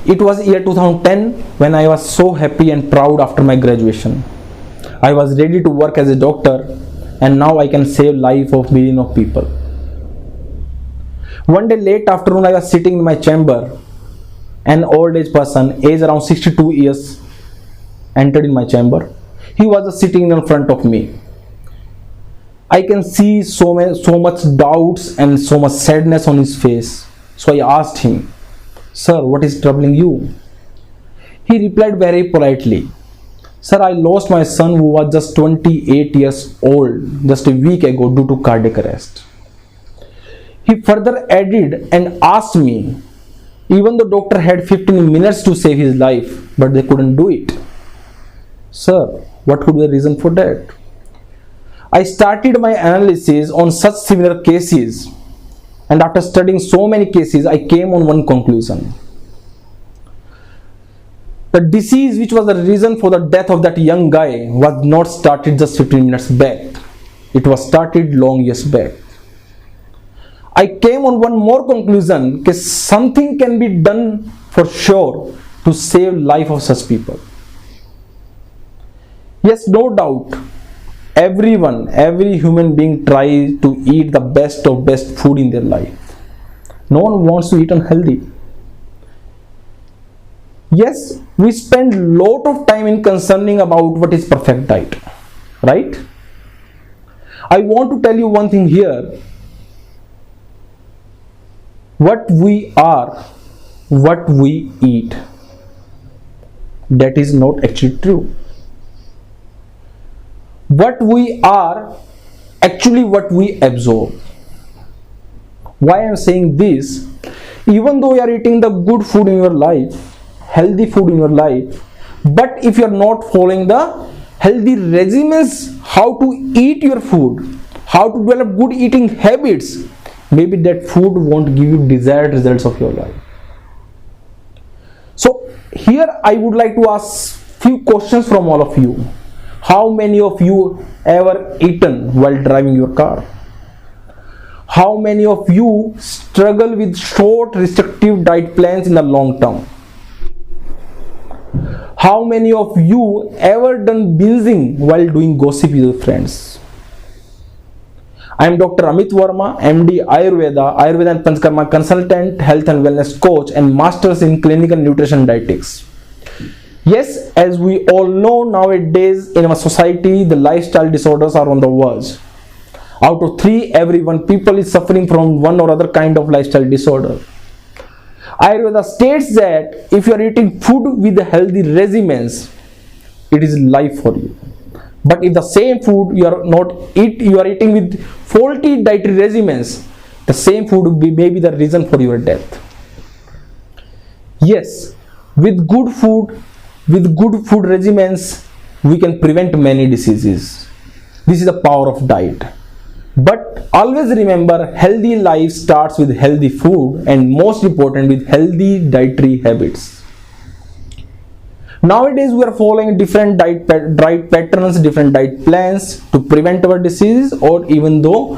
It was year 2010 when I was so happy and proud after my graduation. I was ready to work as a doctor, and now I can save life of millions of people. One day late afternoon, I was sitting in my chamber. An old age person, age around 62 years, entered in my chamber. He was sitting in front of me. I can see so much doubts and so much sadness on his face. So I asked him, "Sir, what is troubling you?" He replied very politely, "Sir, I lost my son who was just 28 years old just a week ago due to cardiac arrest." He further added and asked me, even the doctor had 15 minutes to save his life, but they couldn't do it. "Sir, what could be the reason for that?" I started my analysis on such similar cases, and after studying so many cases, I came on one conclusion. The disease which was the reason for the death of that young guy was not started just 15 minutes back. It was started long years back. I came on one more conclusion that something can be done for sure to save life of such people. Yes, no doubt, every human being tries to eat the best of best food in their life. No one wants to eat unhealthy. Yes, we spend a lot of time in concerning about what is perfect diet, right? I want to tell you one thing here. What we are, what we eat, that is not actually true. What we are, actually what we absorb. Why I am saying this? Even though you are eating the good food in your life, healthy food in your life, but if you are not following the healthy regimens, how to eat your food, how to develop good eating habits, maybe that food won't give you desired results of your life. So here I would like to ask few questions from all of you. How many of you ever eaten while driving your car? How many of you struggle with short restrictive diet plans in the long term? How many of you ever done binging while doing gossip with your friends? I am Dr. AMIT VERMA, MD Ayurveda and Panchakarma consultant, health and wellness coach, and masters in clinical nutrition dietetics. Yes, as we all know nowadays in our society, the lifestyle disorders are on the verge. Out of 3, every 1 people is suffering from one or other kind of lifestyle disorder. Ayurveda states that if you are eating food with healthy regimens, it is life for you. But if the same food you are eating with faulty dietary regimens, the same food would be maybe the reason for your death. Yes, with good food regimens, we can prevent many diseases. This is the power of diet. But always remember, healthy life starts with healthy food, and most important, with healthy dietary habits. Nowadays we are following different diet patterns, different diet plans to prevent our diseases, or even though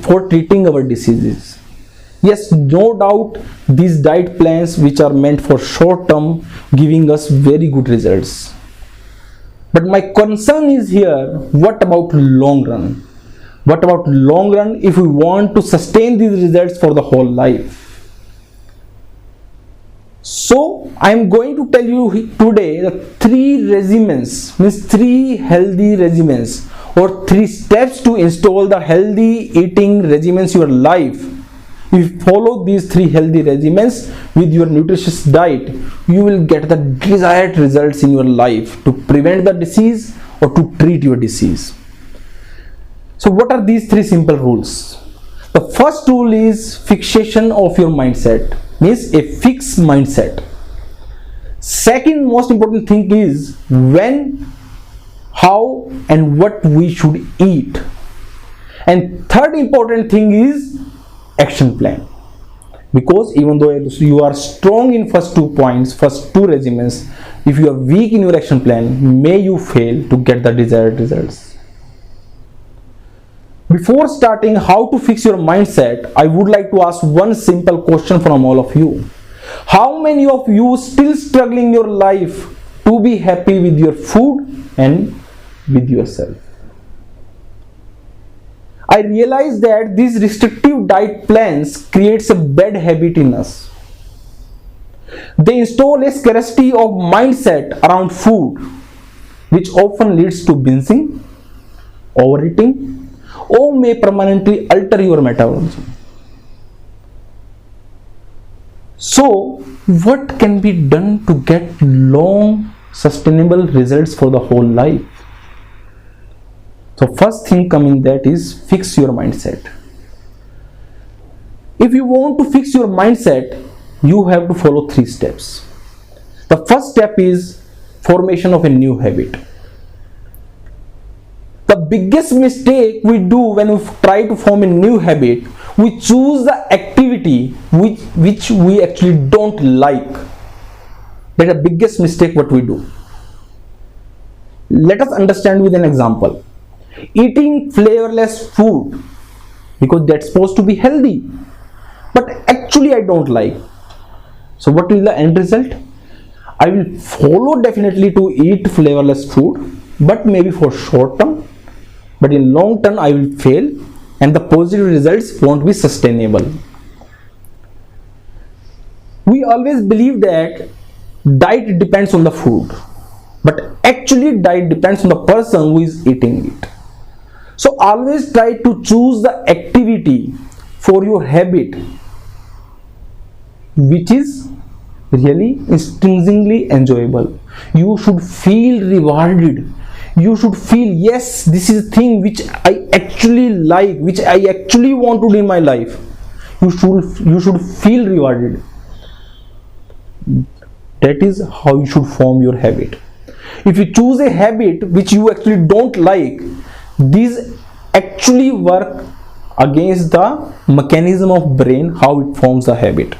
for treating our diseases. Yes, no doubt these diet plans which are meant for short term giving us very good results. But my concern is here, what about long run? What about long run if we want to sustain these results for the whole life? So I am going to tell you today the 3 regimens, means 3 healthy regimens, or 3 steps to install the healthy eating regimens in your life. If you follow these 3 healthy regimens with your nutritious diet, you will get the desired results in your life to prevent the disease or to treat your disease. So what are these 3 simple rules? The first rule is fixation of your mindset, means a fixed mindset. Second most important thing is when, how and what we should eat. And third important thing is action plan. Because even though you are strong in first 2 points, first 2 regimens, if you are weak in your action plan, may you fail to get the desired results. Before starting how to fix your mindset, I would like to ask one simple question from all of you. How many of you still struggling in your life to be happy with your food and with yourself? I realize that these restrictive diet plans creates a bad habit in us. They install a scarcity of mindset around food, which often leads to binging, overeating, or may permanently alter your metabolism. So, what can be done to get long, sustainable results for the whole life? So, first thing coming that is fix your mindset. If you want to fix your mindset, you have to follow 3 steps. The first step is formation of a new habit. The biggest mistake we do when we try to form a new habit, we choose the activity which we actually don't like. That's the biggest mistake what we do. Let us understand with an example. Eating flavorless food because that's supposed to be healthy, but actually I don't like. So what is the end result? I will follow definitely to eat flavorless food, but maybe for short term, but in long term I will fail and the positive results won't be sustainable. We always believe that diet depends on the food, but actually diet depends on the person who is eating it. So always try to choose the activity for your habit which is really intrinsically enjoyable. You should feel rewarded. You should feel, yes, this is a thing which I actually like, which I actually want to do in my life. You should feel rewarded. That is how you should form your habit. If you choose a habit which you actually don't like, these actually work against the mechanism of brain, how it forms the habit.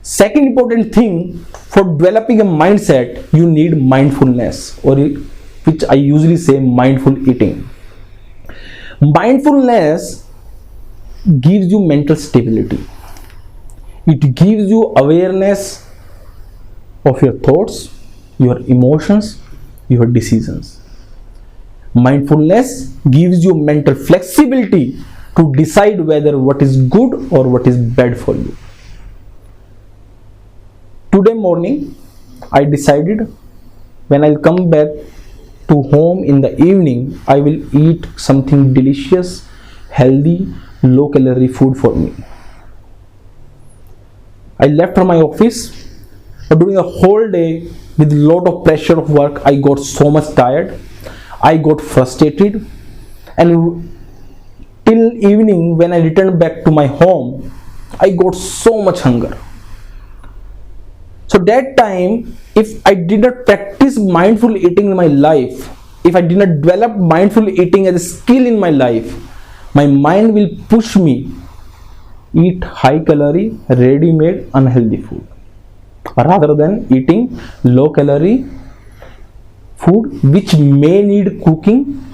Second important thing, for developing a mindset, you need mindfulness, or which I usually say mindful eating. Mindfulness gives you mental stability. It gives you awareness of your thoughts, your emotions, your decisions. Mindfulness gives you mental flexibility to decide whether what is good or what is bad for you. Today morning, I decided when I'll come back to home in the evening, I will eat something delicious, healthy, low calorie food for me. I left from my office, but during a whole day with a lot of pressure of work, I got so much tired, I got frustrated, and till evening when I returned back to my home, I got so much hunger. So that time, if I did not practice mindful eating in my life, if I did not develop mindful eating as a skill in my life, my mind will push me eat high calorie, ready-made, unhealthy food, rather than eating low calorie food which may need cooking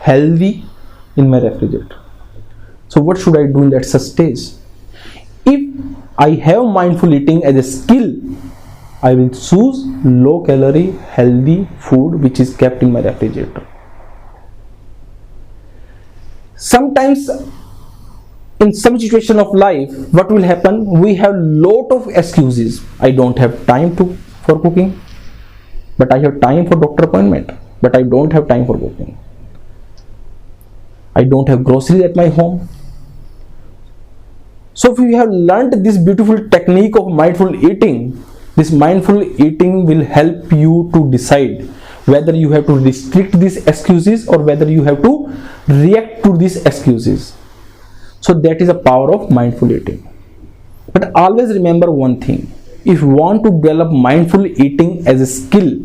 healthy in my refrigerator. So what should I do in that such stage? If I have mindful eating as a skill, I will choose low calorie healthy food which is kept in my refrigerator. Sometimes in some situation of life, what will happen? We have lot of excuses. I don't have time for cooking, but I have time for doctor appointment, but I don't have time for cooking. I don't have groceries at my home. So if you have learned this beautiful technique of mindful eating, this mindful eating will help you to decide whether you have to restrict these excuses or whether you have to react to these excuses. So that is the power of mindful eating. But always remember one thing: if you want to develop mindful eating as a skill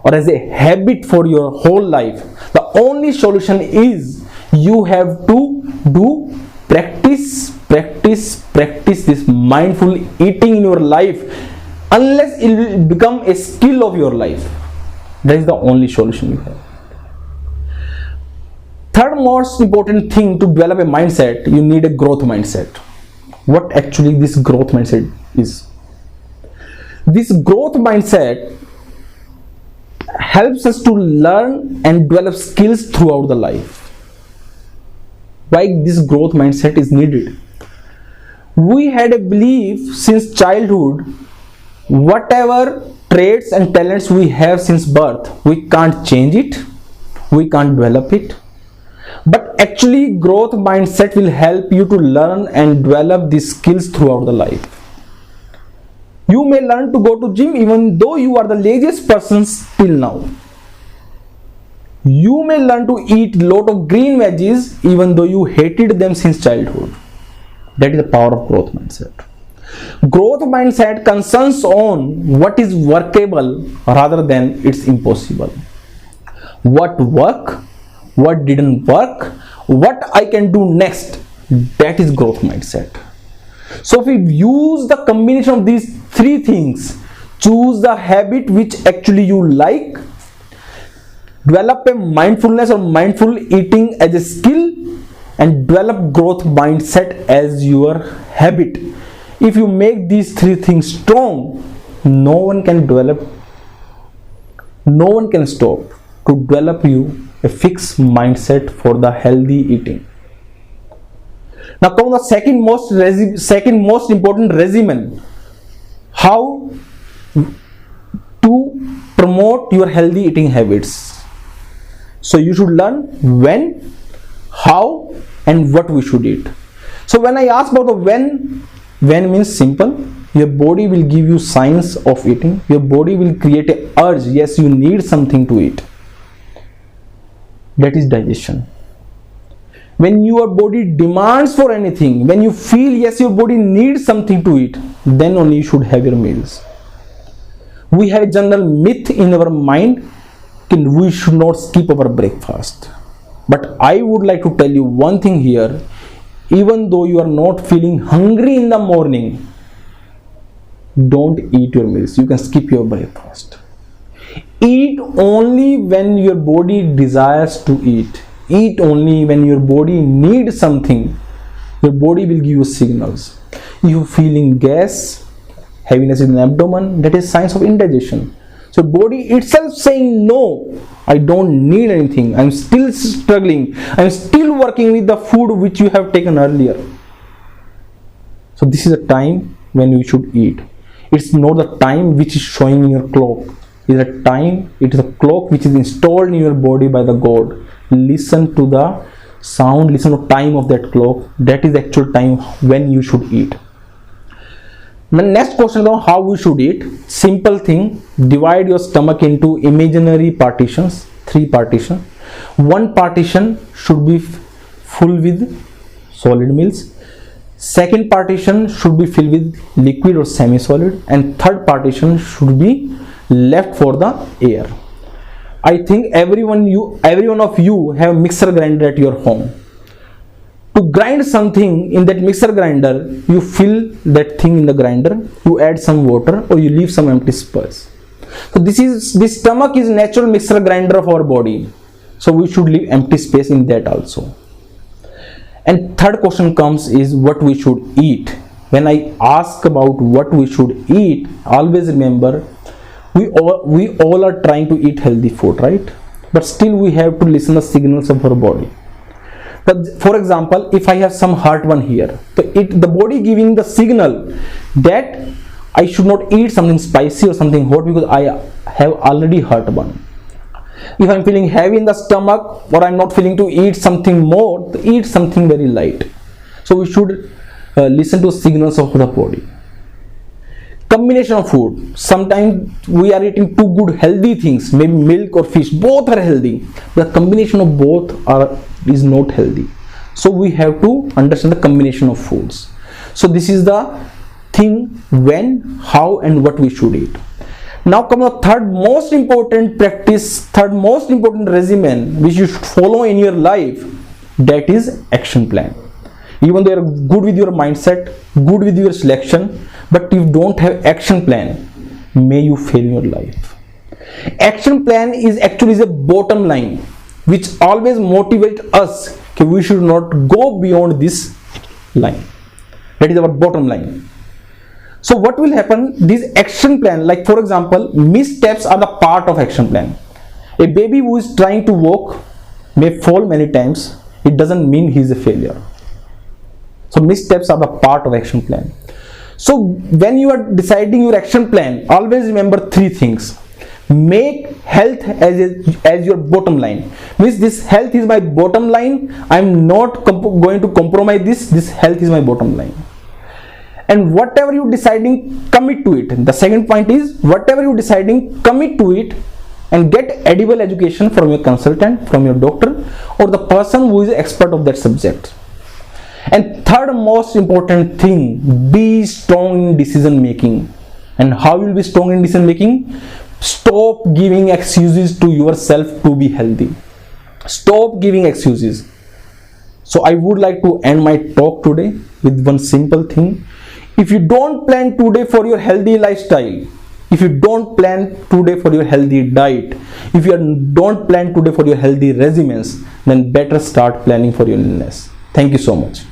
or as a habit for your whole life, the only solution is you have to do practice this mindful eating in your life, unless it will become a skill of your life. That is the only solution you have. Third most important thing to develop a mindset, you need a growth mindset. what actually this growth mindset is. This growth mindset helps us to learn and develop skills throughout the life. Why this growth mindset is needed? We had a belief since childhood, whatever traits and talents we have since birth, we can't change it, we can't develop it. But actually growth mindset will help you to learn and develop these skills throughout the life. You may learn to go to gym even though you are the laziest person till now. You may learn to eat lot of green veggies even though you hated them since childhood. That is the power of growth mindset. Growth mindset concerns on what is workable rather than it's impossible. What work, what didn't work, what I can do next, that is growth mindset. So if we use the combination of these three things, choose the habit which actually you like, develop a mindfulness or mindful eating as a skill, and develop growth mindset as your habit. If you make these three things strong, no one can stop to develop you a fixed mindset for the healthy eating. Now come the second most important regimen, how to promote your healthy eating habits. So you should learn when, how, and what we should eat. So when I ask about the when means simple. Your body will give you signs of eating. Your body will create an urge. Yes, you need something to eat. That is digestion. When your body demands for anything, when you feel yes, your body needs something to eat, then only you should have your meals. We have a general myth in our mind that we should not skip our breakfast. But I would like to tell you one thing here. Even though you are not feeling hungry in the morning, don't eat your meals. You can skip your breakfast. Eat only when your body desires to eat. Eat only when your body needs something. Your body will give you signals. If you feeling gas, heaviness in the abdomen, that is signs of indigestion. So body itself saying no, I don't need anything, I'm still struggling, I'm still working with the food which you have taken earlier. So this is a time when you should eat. It's not the time which is showing in your clock. It is a time, it is a clock which is installed in your body by the God. Listen to the sound, listen to time of that clock. That is the actual time when you should eat. The next question is how we should eat. Simple thing, divide your stomach into imaginary partitions, 3 partitions. One partition should be full with solid meals. Second partition should be filled with liquid or semi-solid, and third partition should be left for the air. I think every one of you have mixer grinder at your home. To grind something in that mixer grinder, you fill that thing in the grinder, you add some water, or you leave some empty space. So this stomach is natural mixer grinder of our body. So we should leave empty space in that also. And third question comes is what we should eat. When I ask about what we should eat, always remember we all are trying to eat healthy food, right? But still we have to listen to the signals of our body. But for example, if I have some heartburn here, the body giving the signal that I should not eat something spicy or something hot because I have already heartburn. If I'm feeling heavy in the stomach or I'm not feeling to eat something more, to eat something very light. So we should listen to signals of the body. Combination of food. Sometimes we are eating too good healthy things, maybe milk or fish, both are healthy. The combination of both is not healthy. So we have to understand the combination of foods. So this is the thing when, how, and what we should eat. Now come the third most important practice, third most important regimen which you should follow in your life, that is action plan. Even though you are good with your mindset, good with your selection, but if you don't have action plan, may you fail in your life. Action plan is actually the bottom line which always motivates us that we should not go beyond this line. That is our bottom line. So what will happen? This action plan, like for example, missteps are the part of action plan. A baby who is trying to walk may fall many times. It doesn't mean he is a failure. So missteps are the part of action plan. So when you are deciding your action plan, always remember three things. Make health as your bottom line. Means this health is my bottom line. I'm not going to compromise this. This health is my bottom line. And whatever you're deciding, commit to it. The second point is, whatever you're deciding, commit to it and get edible education from your consultant, from your doctor, or the person who is expert of that subject. And third most important thing, be strong in decision making. And how will you be strong in decision making? Stop giving excuses to yourself to be healthy. Stop giving excuses. So I would like to end my talk today with one simple thing. If you don't plan today for your healthy lifestyle, if you don't plan today for your healthy diet, if you don't plan today for your healthy regimens, then better start planning for your illness. Thank you so much.